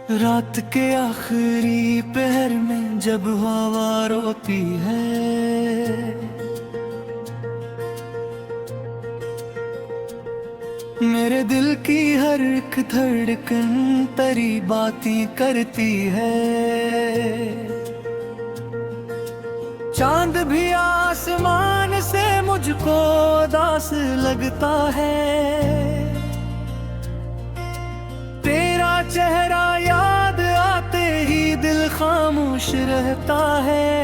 रात के आखिरी पहर में जब हवा रोती है, मेरे दिल की हर एक धड़कन तेरी बातें करती है। चांद भी आसमान से मुझको उदास लगता है, तेरा चेहरा याद आते ही दिल खामोश रहता है।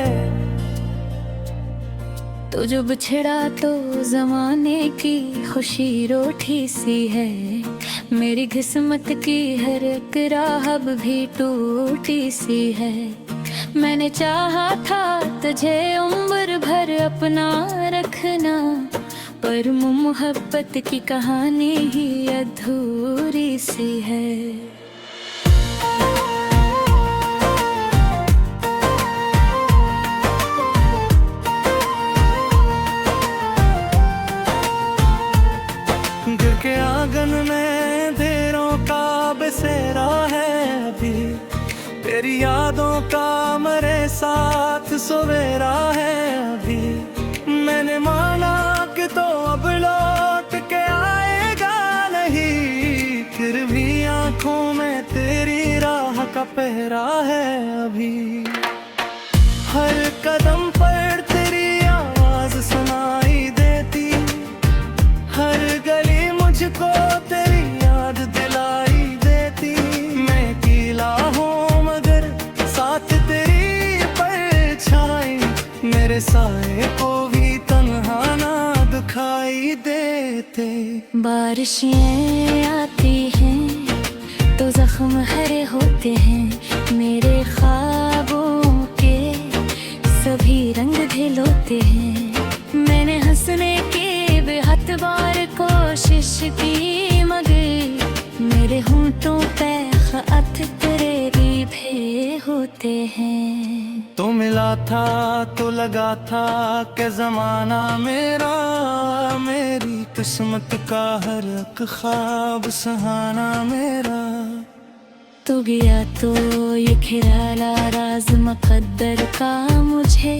तो जो बिछड़ा तो जमाने की खुशी रोठी सी है, मेरी किस्मत की हर एक राह अब भी टूटी सी है। मैंने चाहा था तुझे उम्र भर अपना रखना, पर मोहब्बत की कहानी ही अधूरी सी है। गिर के आंगन में अंधेरों का बसेरा है अभी, तेरी यादों का मेरे साथ सवेरा है अभी। मैंने माना कि तो अब लौट के आएगा नहीं, फिर भी आंखों में तेरी राह का पहरा है अभी। हर कदम पर तेरी आवाज सुनाई देती, हर गली मुझको तेरी याद दिलाई देती। मैं अकेला हूँ मगर साथ तेरी परछाई, मेरे साए को भी तन्हा ना दिखाई देते। बारिशें आती हैं तो जख्म हरे होते हैं, मेरे ख्वाबों के सभी रंग ढिलोते हैं। मैंने हंसने की बेहद बार कोशिश की मगर मेरे होंठों पे खत तेरे भी भे होते हैं। तो मिला था तो लगा था कि जमाना मेरा, मेरी किस्मत का हर एक ख्वाब सहाना मेरा। तू गया तो ये ख्याला राज मुकद्दर का, मुझे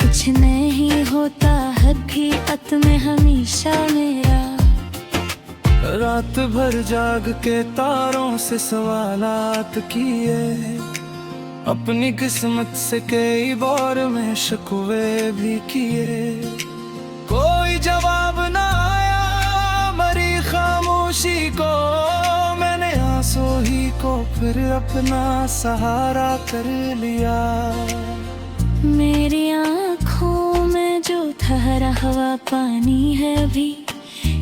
कुछ नहीं होता हकीकत में हमेशा मेरा। रात भर जाग के तारों से सवालात किए, अपनी किस्मत से कई बार में शिकवे भी किए। कोई जवाब ना आया मरी खामोशी को, मैंने आंसू ही को फिर अपना सहारा कर लिया। मेरी आँखों में जो ठहरा हुआ पानी है अभी,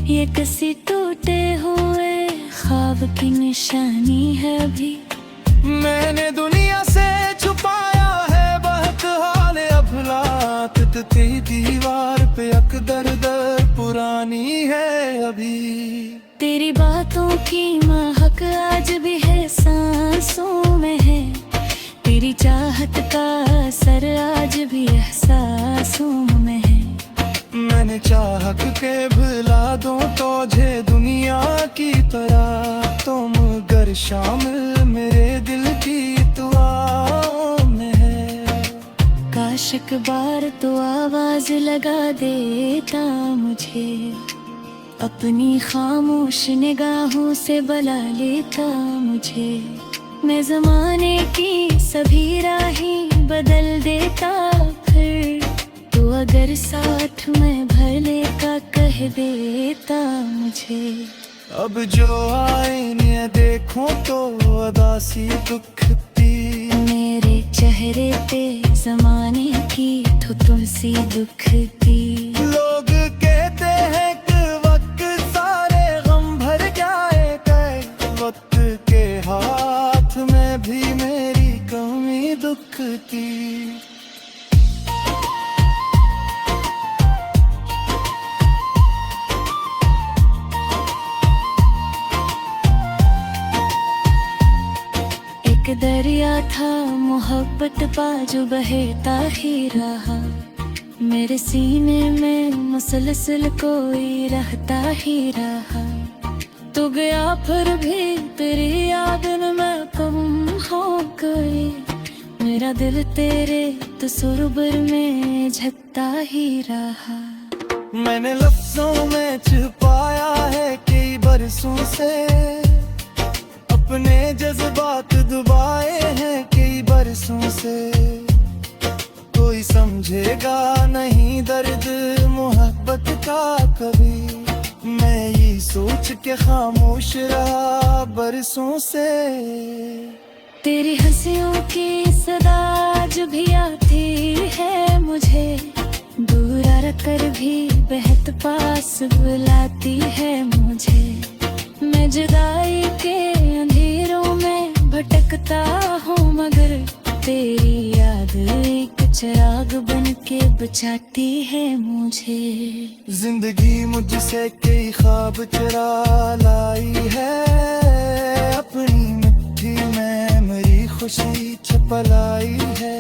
ये किसी टूटे हुए ख्वाब की निशानी है अभी। मैंने दुनिया से छुपाया है बहुत हाल अफलात, तेरी दीवार पे अकदर दर पुरानी है अभी। तेरी बातों की महक आज भी है सांसों में है, तेरी चाहत का असर आज भी एहसासों में है। मैंने चाह के भुला दूं तुझे दुनिया की तरह, तुम गर शामिल मेरे दिल की दुआओं में है। काश एक बार तो आवाज लगा देता मुझे, अपनी खामोश निगाहों से बुला लेता मुझे। मैं जमाने की सभी राहें बदल देता फिर, तो अगर साथ में भले का कह देता मुझे। अब जो आईने देखूं तो उदासी दुखती, मेरे चेहरे पे जमाने की ठुठुन सी दुखती। लोग कहते हैं कि वक्त सारे गम भर जाए, वक्त के हाथ में भी मेरी कमी दुखती। एक दरिया था मोहब्बत बाजू बहता ही रहा, मेरे सीने में मुसलसल कोई रहता ही रहा। तू गया फिर भी तेरी याद में मैं कम हो गई। मेरा दिल तेरे तस्वीर में झकता ही रहा। मैंने लफ्जों में छुपाया है कई बरसों से, अपने जज्बात दबाए हैं कई बरसों से। कोई समझेगा नहीं दर्द मोहब्बत का कभी, मैं ये सोच के खामोश रहा बरसों से। तेरी हंसियों की सदा आज भी आती है मुझे, दूर रख कर भी बेहद पास बुलाती है मुझे। मैं जुदाई के अंधेरों में भटकता हूँ, मगर तेरी याद एक चिराग बन के बचाती है मुझे। जिंदगी मुझसे कई ख्वाब चुरा लाई है, अपनी मिट्टी में मेरी खुशी छुपा लाई है।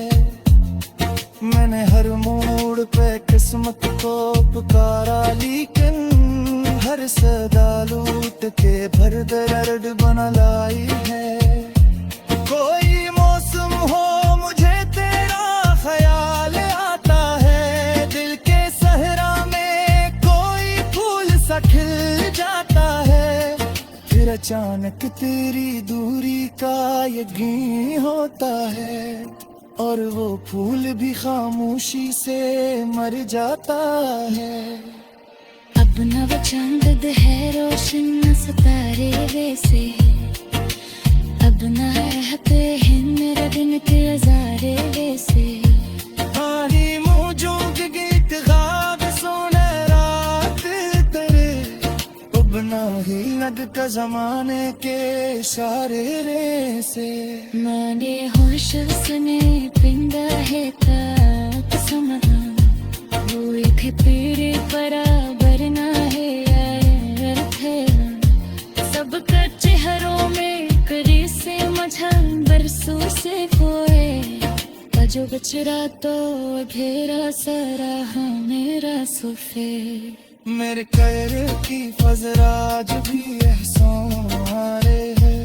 मैंने हर मोड़ पे किस्मत को पुकारा, लेकिन हर सदा लूट के भर दर्द बना लाई है। कोई मौसम हो मुझे तेरा ख्याल आता है, दिल के सहरा में कोई फूल सा खिल जाता है। फिर अचानक तेरी दूरी का यकीन होता है, और वो फूल भी खामोशी से मर जाता है। अब न वो चांद है रोशन न सितारे वैसे, अब न रहते हैं मेरे दिन के नजारे वैसे। आही मौजों के गीत ख्वाब सोने रात तेरे, अब ना ही लगता जमाने के इशारे रे से। मैंने होश सुने पिंदा है तक समझा, वो एक पीड़े बराबर ना है यार थे। सब का चेहरों में करी से मझा बरसों से खोए, जो बचरा तो घेरा सारा हाँ मेरा सुफे। मेरे कर की फजरा जो भी एहसान है,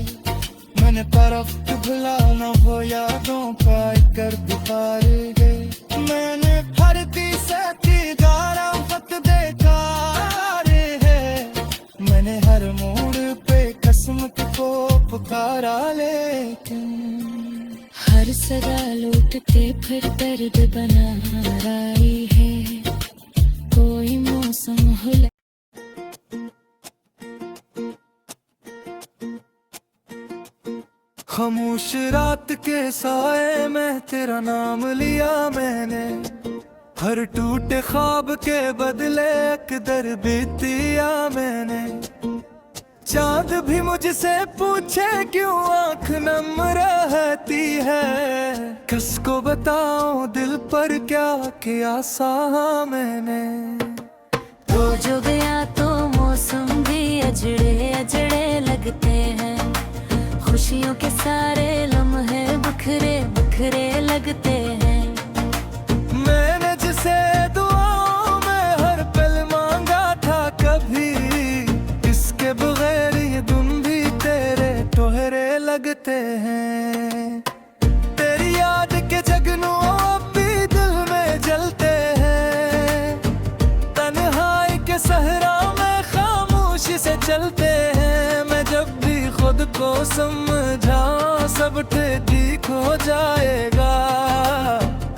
मैंने तरफ भुला न वो यादों का कर पुकार गए। मैंने भरती सहती गारा फत देखा है, मैंने हर मोड़ पे किस्मत को पुकारा, लेकिन हर सदा लौटते फिर दर्द बना रही है। कोई मौसम हो खामोश रात के साए में तेरा नाम लिया मैंने, हर टूटे ख्वाब के बदले एक दर बीतिया मैंने। चांद भी मुझसे पूछे क्यों आंख नम रहती है, किसको बताऊं दिल पर क्या किया सा मैंने। तो जो गया तो मौसम भी अजड़े अजड़े लगते हैं, खुशियों के सारे लम्हे बिखरे बिखरे लगते हैं। मैंने जिसे दुआओं में हर पल मांगा था कभी, इसके बगैर ये दिन भी तेरे तोहरे लगते हैं। तेरी याद के जगनू अब भी दिल में जलते हैं, तन्हाई के सहरा में खामोशी से चलते हैं। मैं जब भी खुद को समझा सब ठीक हो जाएगा,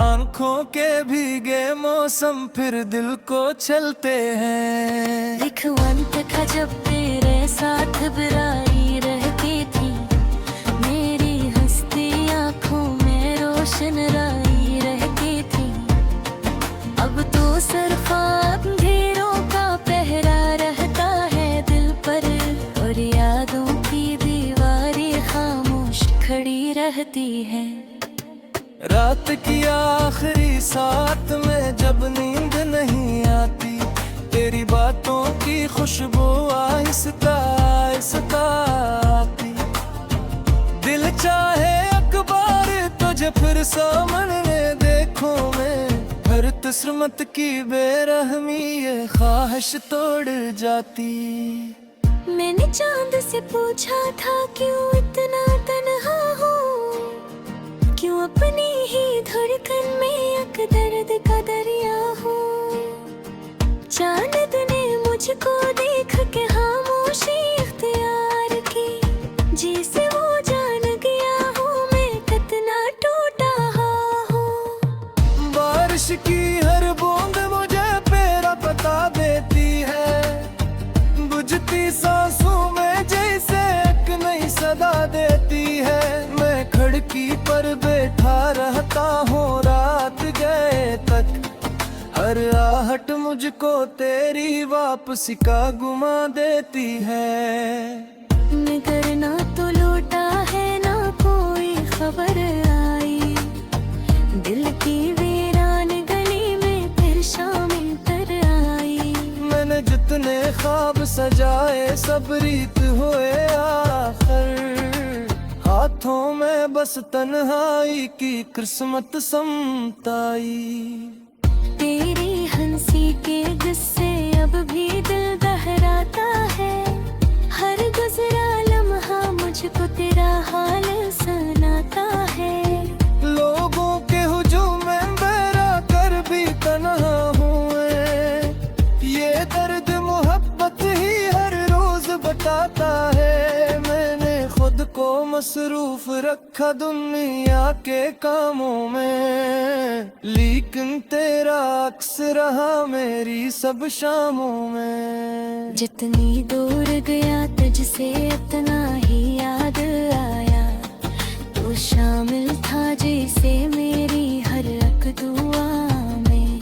आंखों के भीगे मौसम फिर दिल को चलते हैं। लिखवंत था जब तेरे साथ बुराई रहती थी, मेरी हंसती आंखों में रोशन राई रहती थी। अब तो सिर्फ अंधेरों का पहरा रहता है दिल पर, और यादों की दीवारें खामोश खड़ी रहती है। रात की आखिरी साथ में जब नींद नहीं आती, तेरी बातों की खुशबू आहिस्ता आहिस्ता आती। दिल चाहे अखबार तुझे फिर सामने देखूं मैं, हर किस्मत की बेरहमी ये ख्वाहिश तोड़ जाती। मैंने चांद से पूछा था क्यों इतना तन्हा हो, क्यों अपनी ही धड़कन में एक दर्द का दरिया हो। चांद ने मुझको देख के खामोशी इख्तियार की, जिसे वो जान गया हो मैं कितना टूटा हूँ। बारिश की हर बूंद मुझे मेरा बता देती है, बुझती सांसों में जैसे एक नई सदा देती है। मैं खिड़की पर बैठा रहता हूँ रात गए तक, हर आहट मुझको तेरी वापसी का गुमा देती है। मगर ना तो लौटा है ना कोई खबर आई, दिल की वीरान गली में फिर शामिल कर आई। मैंने जितने ख्वाब सजाए सब रीत हुए आखिर, हाथों में बस तन्हाई की किस्मत समताई। तेरी हंसी के गुस्से अब भी दिल दहराता है, हर गुजरा लम्हा मुझको तेरा हाल सुनाता है। लोगों के हुजूम में मेरा कर भी तन्हा हुए, ये दर्द मोहब्बत ही हर रोज बताता है। मैंने खुद को मसरूफ रखा दुनिया के कामों में, लेकिन तेरा अक्स रहा मेरी सब शामों में। जितनी दूर गया तुझसे उतना ही याद आया, तू शामिल था जैसे मेरी हर एक दुआ में।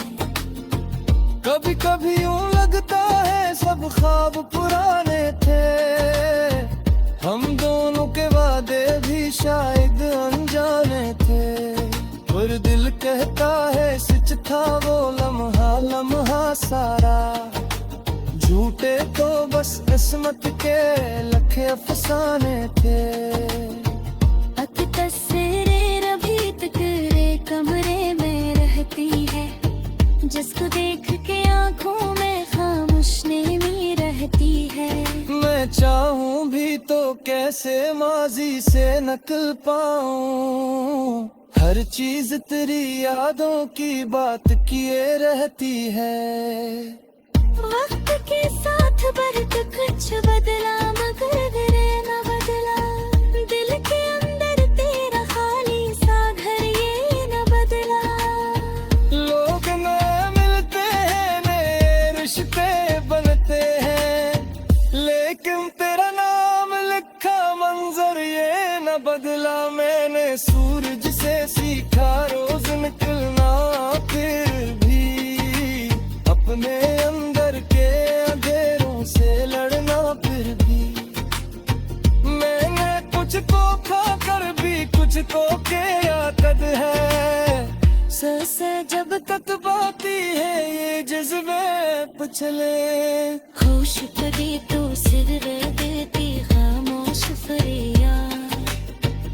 कभी कभी यूं लगता है सब ख्वाब पुराने थे, हम दोनों के वादे भी शायद अनजाने थे। पर दिल कहता है सच था वो लम्हा लम्हा सारा, झूठे तो बस किस्मत के लखे अफसाने थे। अक तस्वीरें अभी तक रे कमरे में रहती है, जिसको देख के आंखों में खामोश नेमी रहती है। मैं चाहूं भी तो कैसे माजी से नकल पाऊं, हर चीज तेरी यादों की बात किए रहती है। वक्त के साथ बढ़त कुछ बदला मगर रे न बदला, दिल के अंदर तेरा खाली सा घर ये न बदला। लोग नए मिलते हैं नए रिश्ते बनते हैं, लेकिन तेरा नाम लिखा मंजर ये न बदला। मैंने सूरज से सीखा रोज निकलना, फिर भी अपने अंदर के अंधेरों से लड़ना। फिर भी मैंने कुछ को खा कर भी कुछ को के याद है, से जब तक बाती है ये जज्बे पछले। होश कभी तो सिर देती खामोश फरियाद,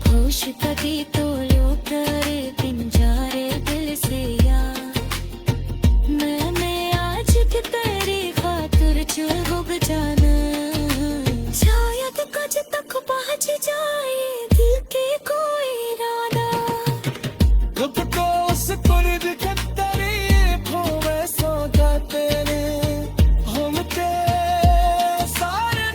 होश कभी तो लो करे पिंजारे दिल से याद। मैंने आज की तेरी खातिर चुभ जाना, शायद कुछ तक पहुंच जाए दिल के कोई इरादा। खुद को उस कुर्द के तारीफों में सौदा तेरे, हम के सारे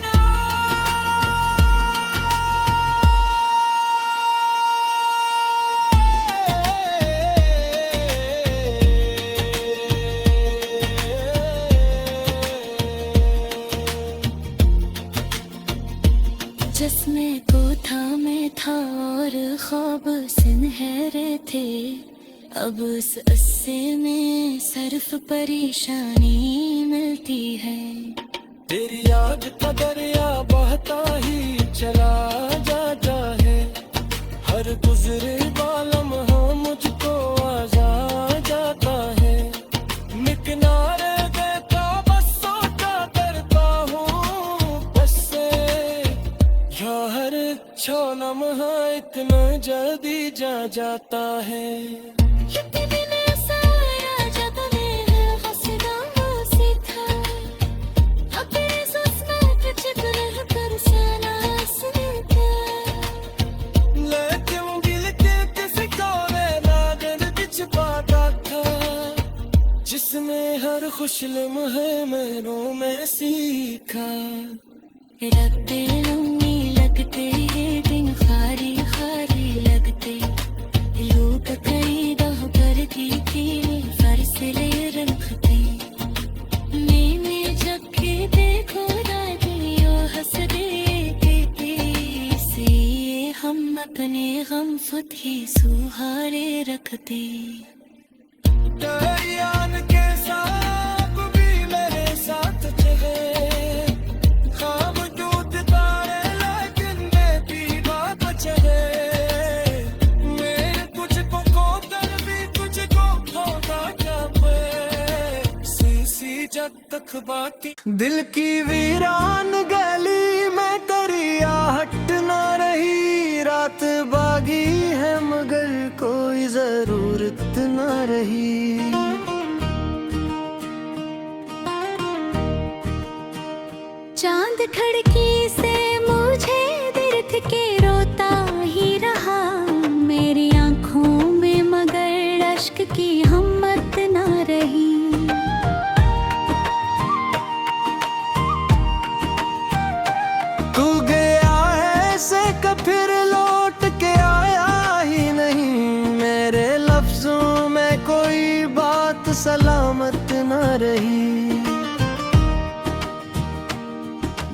जिसमें को था मैं था और ख्वाब सुनहरे थे, अब उस अस्से में सिर्फ परेशानी मिलती है। तेरी याद का दरिया बहता ही चला जाता है, हर गुजरे बालम हो मुझको आजा जाता है। मैं किनारे देता बस सोचा करता हूँ बस से, या हर छो लम्हा इतना जल्दी जा जाता है। अपने खुश लम्हे मैंने में सीखा। रखते लम्बी लगते हैं दिन खारी खारी लगते, लूट कई दह करती थी फरसले रखते। मैंने जब के देखो रातियों हंस देते से, हम अपने गम खुद ही सुहारे रखते। दरियान के साथ भी मेरे साथ चले, ख्वाब टूट तारे लेकिन मैं पीछा बचले। मैं तुझको खोकर भी तुझको खोता कब, सी जब तक बाकी। दिल की वीरान गली में तेरी आहट ना रही, रात बागी है मगर कोई जरूरत ना रही। चांद खिड़की से मुझे दर्द के रोता ही रहा, मेरी आंखों में मगर अश्क की हिम्मत ना रही। तू गया ऐसे कि फिर लौट के आया ही नहीं, मेरे लफ्जों में कोई बात सलामत ना रही।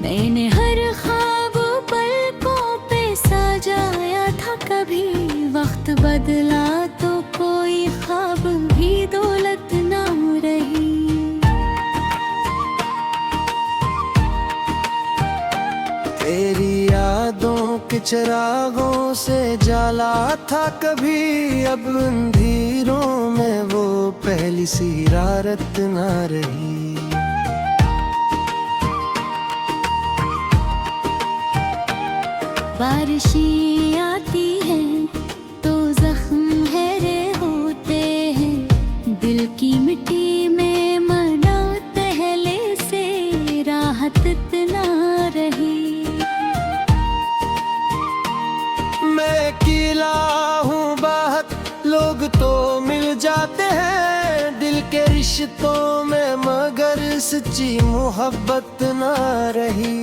मैंने हर ख्वाब पलकों पे सजाया था, कभी वक्त बदला तो कोई ख्वाब भी दौलत ना रही। तेरी यादों के चिरागों से जाला था कभी, अब अंधेरों में वो पहली सी रात ना रही। बारिशें आती हैं तो जख्म गहरे होते हैं, दिल की मिट्टी में मना पहले से राहत इतना रही। मैं अकेला हूँ बाहर, लोग तो मिल जाते हैं दिल के रिश्तों में, मगर सच्ची मोहब्बत ना रही।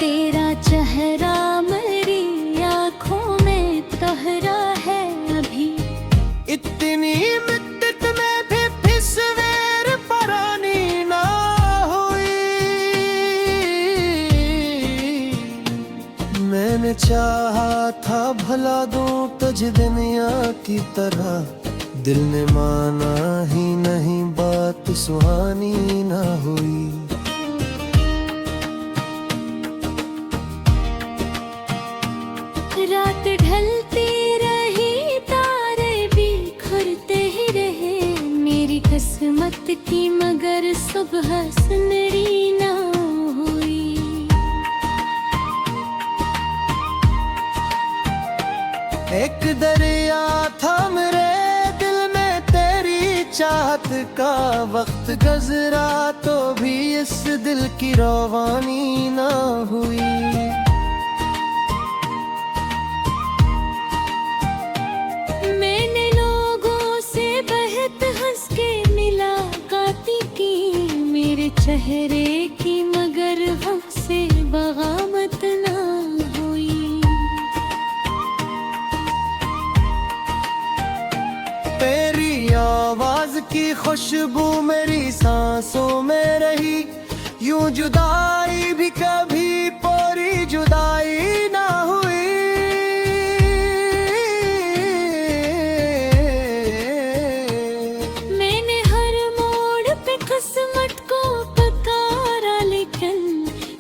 तेरा चेहरा मेरी आँखों में तोहरा है अभी, इतनी मिद्दत में भी फिसवेर परानी ना हुई। मैंने चाहा था भला दूं तुझ दुनिया की तरह, दिल ने माना ही नहीं, बात सुहानी ना हुई। रात ढलती रही तारे बिखरते ही रहे, मेरी किस्मत की मगर सुबह सुनहरी ना हुई। एक दरिया था मेरे दिल में तेरी चाहत का, वक्त गुजरा तो भी इस दिल की रवानी ना हुई। मैंने लोगों से बहुत हंस के मुलाकाती की, मेरे चेहरे की मगर हमसे बगावत ना हुई। तेरी आवाज की खुशबू मेरी सांसों में रही, यूं जुदाई भी कभी पूरी जुदाई ना हुई। मैंने हर मोड़ पे किस्मत को पुकारा, लेकिन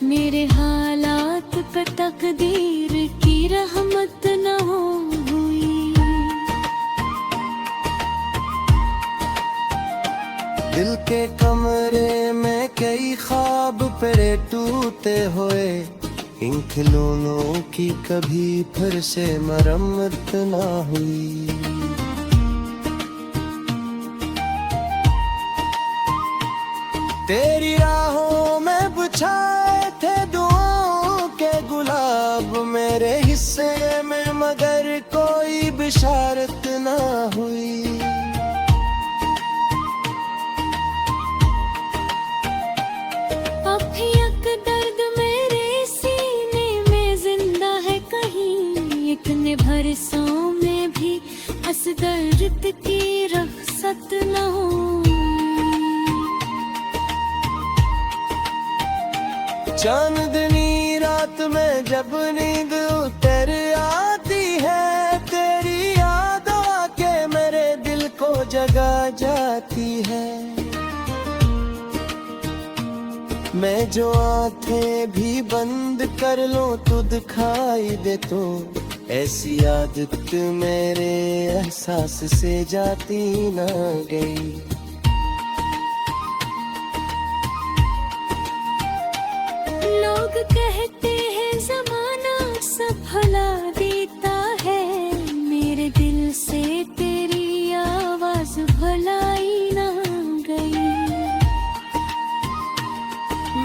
मेरे हालात पे तकदीर की रहमत न हुई। दिल के कमरे में कई ख्वाब पड़े टूटे हुए, इन खिलौनों की कभी फिर से मरम्मत ना हुई। तेरी राहों में बिछाए थे दुआओं के गुलाब, मेरे हिस्से में मगर कोई भी इशारत ना हुई। अब भी एक दर्द मेरे सीने में जिंदा है कहीं, इतने भरसों में भी इस दर्द की रख्सत न हो। चांदनी रात में जब नींद उतर आती है, तेरी याद आके मेरे दिल को जगा जाती है। मैं जो आंखें भी बंद कर लूं तू दिखाई दे, तो ऐसी आदत मेरे एहसास से जाती ना गई। लोग कहते हैं ज़माना सब भुला देता है, मेरे दिल से तेरी आवाज़ भुलाई ना गई।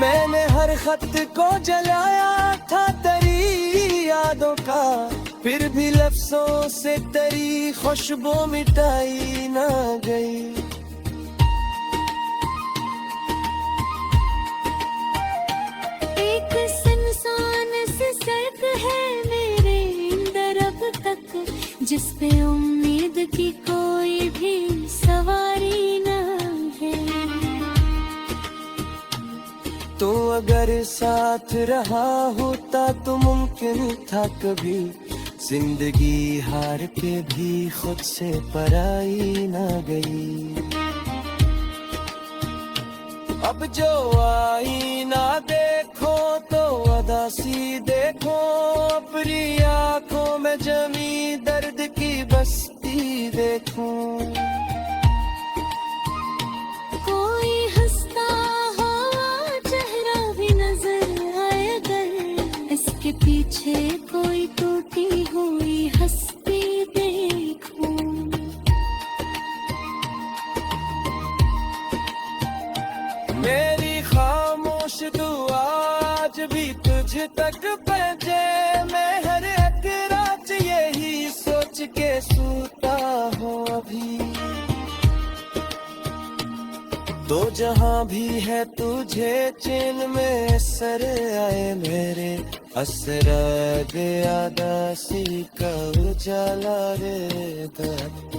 मैंने हर खत को जलाया था तेरी यादों का, फिर भी लफ्जों से तेरी खुशबू मिटाई ना गई। एक सुनसान सी सड़क है मेरे अंदर अब तक, जिस पे उम्मीद की कोई भी सवारी ना है। तो अगर साथ रहा होता तो मुमकिन था कभी जिंदगी हार के भी खुद से पराई ना गई। अब जो आई ना देखो तो अदासी देखो, अपनी आंखों में जमी दर्द की बस्ती देखो। कोई हंसता हुआ चेहरा भी नजर आए अगर, इसके पीछे कोई टूटी हुई हस्ती देखूं। मेरी खामोश दुआ आज भी तुझ तक पहुंचे, मैं हर एक रात यही सोच के सूता हूँ अभी। तो जहाँ भी है तुझे चैन में सर आए मेरे, असरा दे आदासी का उजाला रे दर्द।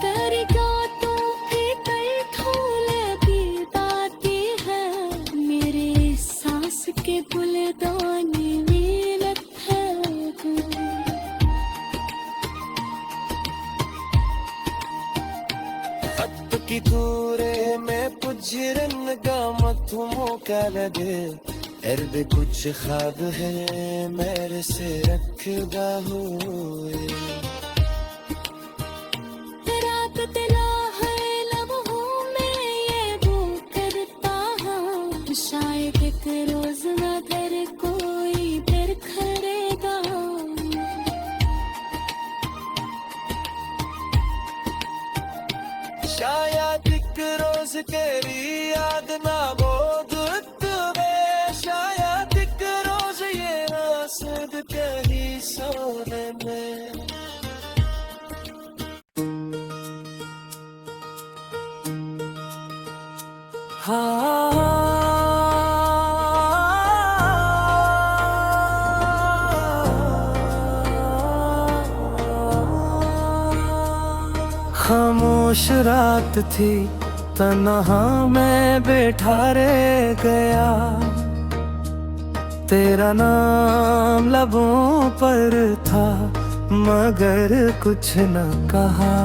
तेरी गातों की कई फूलें भी बाती है, मेरे सांस के गुलदानी मिलत है। खत की दूरे में पुजरन का मथुमो का लगे, इर्द कुछ ख्वाब है मेरे से रखदा हुए। रात दिला है लम्हों में ये वो करता हूँ, शायद एक रोज नजर कोई फिर खड़ेगा। शायद एक रोज तेरी याद ना बोध तुम्हें, शायद एक रोज ये रास्ते कहीं सोने में। खामोश रात थी, तन्हा मैं बैठा रह गया, तेरा नाम लबों पर था मगर कुछ न कहा।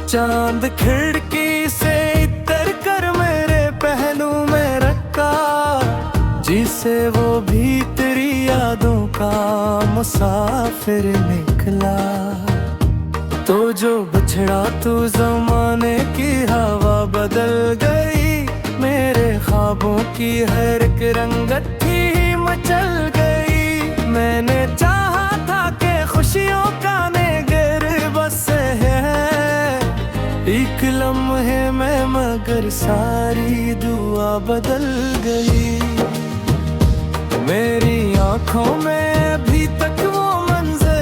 चांद खिड़की से इतर कर मेरे पहलू में रखा, जिसे वो भी तेरी यादों का मुसाफिर निकला। तो जो बछड़ा तू ज़माने की हवा बदल गई, मेरे ख्वाबों की हर एक रंगत थी मचल गई। मैंने चाहा था कि खुशियों का नेगर बस है एक लम्हे में, मगर सारी दुआ बदल गई। मेरी आंखों में अभी तक वो मंजर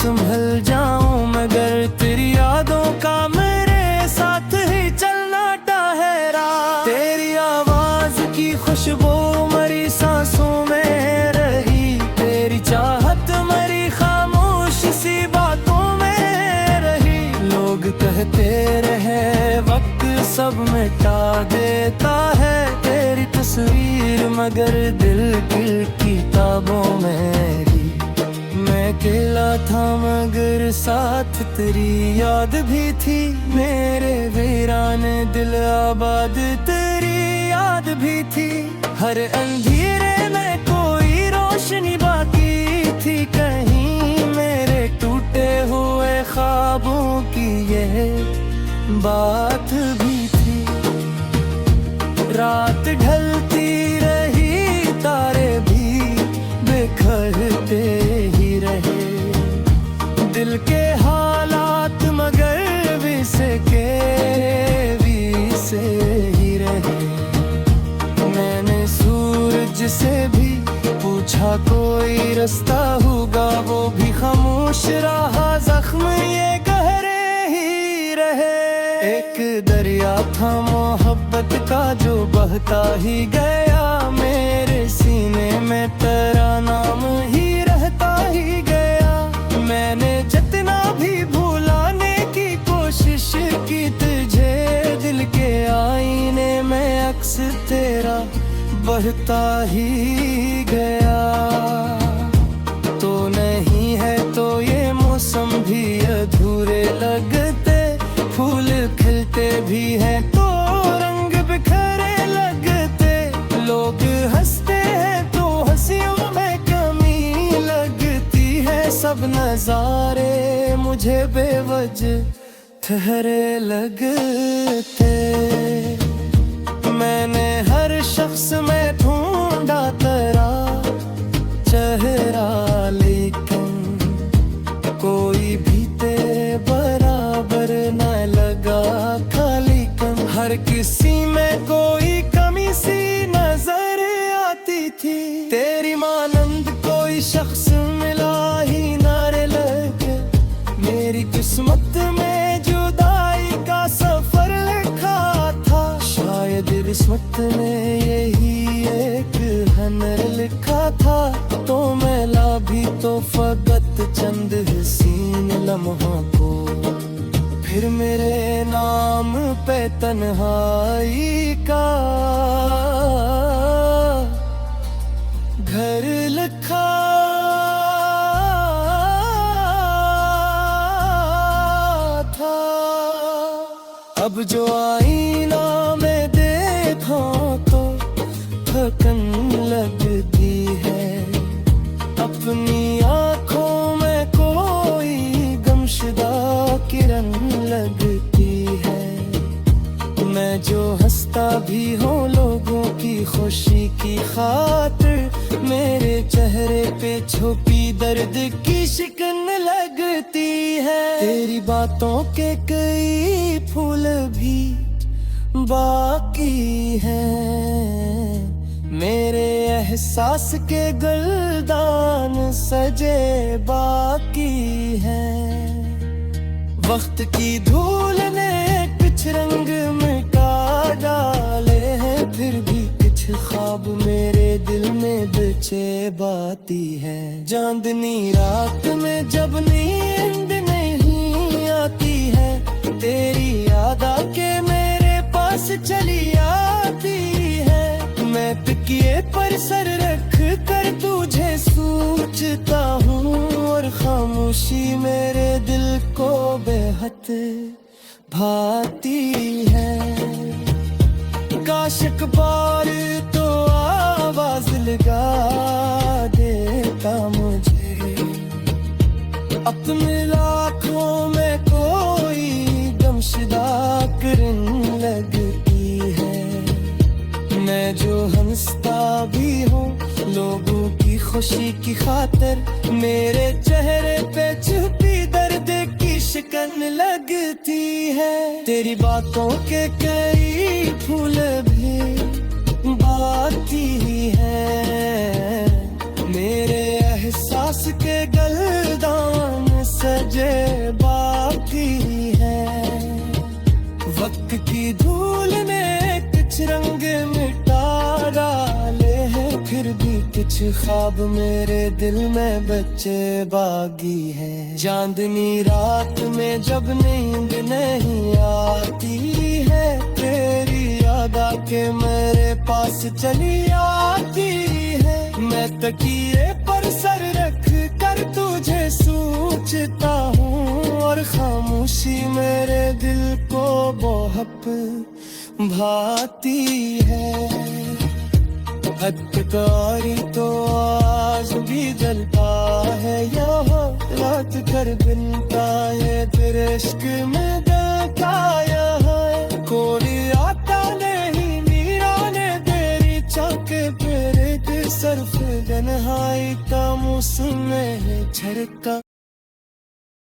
संभल जाऊं, मगर तेरी यादों का मेरे साथ ही चलना ठहरा। तेरी आवाज की खुशबू मरी सांसों में रही, तेरी चाहत मरी खामोश सी बातों में रही। लोग कहते रहे वक्त सब मिटा देता है तेरी तस्वीर, मगर दिल की किताबों में रही। मैं अकेला था मगर साथ तेरी याद भी थी, मेरे वीराने दिल आबाद तेरी याद भी थी। हर अंधेरे में कोई रोशनी बाकी थी, कहीं मेरे टूटे हुए ख्वाबों की ये बात भी थी। रात ढलती रही, तारे भी बिखरते ही रहे, दिल के हालात मगर विसे के विसे ही रहे। मैंने सूरज से भी पूछा कोई रास्ता होगा, वो भी खामोश रहा, जख्म ये गहरे ही रहे। एक दरिया था मोहब्बत का जो बहता ही गया, मेरे सीने में तेरा नाम ही रहता ही गया। मैंने जितना भी भुलाने की कोशिश की तुझे, दिल के आईने में अक्स तेरा बहता ही गया। तो नहीं है तो ये मौसम भी अधूरे लगते, फूल खिलते भी हैं तो रंग बिखरे लगते। लोग हंसते हैं तो हंसियों में कमी लगती है, सब नजारे मुझे बेवजह ठहरे लगते। मैंने हर शख्स में ढूंढा तेरा चेहरा, लेकिन कोई भी तेरे बराबर न लगा खाली कम। हर किसी में कोई कमी सी नजर आती थी, तेरी मानंद कोई शख्स मिला ही ना रे लगे। मेरी किस्मत में जुदाई का सफर लिखा था, शायद किस्मत ने यही एक हनर लिखा था। तो मैं ला भी तो फकत चंद हसीन लम्हों को, फिर मेरे नाम पे तन्हाई का घर लिखा था। अब जो आईना में देखो तो थकन लगती है, अपनी आँखों में कोई गमशदा किरण लगती है। मैं जो हंसता भी हूँ लोगों की खुशी की खातिर, मेरे चेहरे पे छुपी दर्द की शिकन लगती है। तेरी बातों के कई फूल भी बाकी हैं, मेरे एहसास के गुलदान सजे बाकी हैं। वक्त की धूल ने कुछ रंग मिटा डाले हैं, फिर भी कुछ ख्वाब मेरे दिल में बचे बाती है। चांदनी रात में जब नींद नहीं आती है, तेरी याद आके मेरे पास चली आती है। मैं तकिए पर सर रख कर तुझे सोचता हूँ, और खामोशी मेरे दिल को बेहद भाती है। काश एक बार तो आवाज लगा देता मुझे, अपने लाखों में कोई गमशदा किरण लगती है। मैं जो हंसता भी हूँ लोगों की खुशी की खातिर, मेरे चेहरे पे छुपी दर्द की शिकन लगती है। तेरी बातों के कई फूल भी बाकी है, मेरे एहसास के गलदान कुछ ख्वाब मेरे दिल में बच्चे बागी हैं। चांदनी रात में जब नींद नहीं आती है, तेरी याद आके मेरे पास चली आती है। मैं तकिए पर सर रख कर तुझे सोचता हूँ, और खामोशी मेरे दिल को बहुत भाती है। हथकड़ी तो आज भी जलता है यहाँ, रात कर बिनता है तेरे इश्क में दिल यहाँ। कोई आता नहीं मीरा ने तेरी चाके पेरे के सरफ, तन्हाई का मौसम है झड़का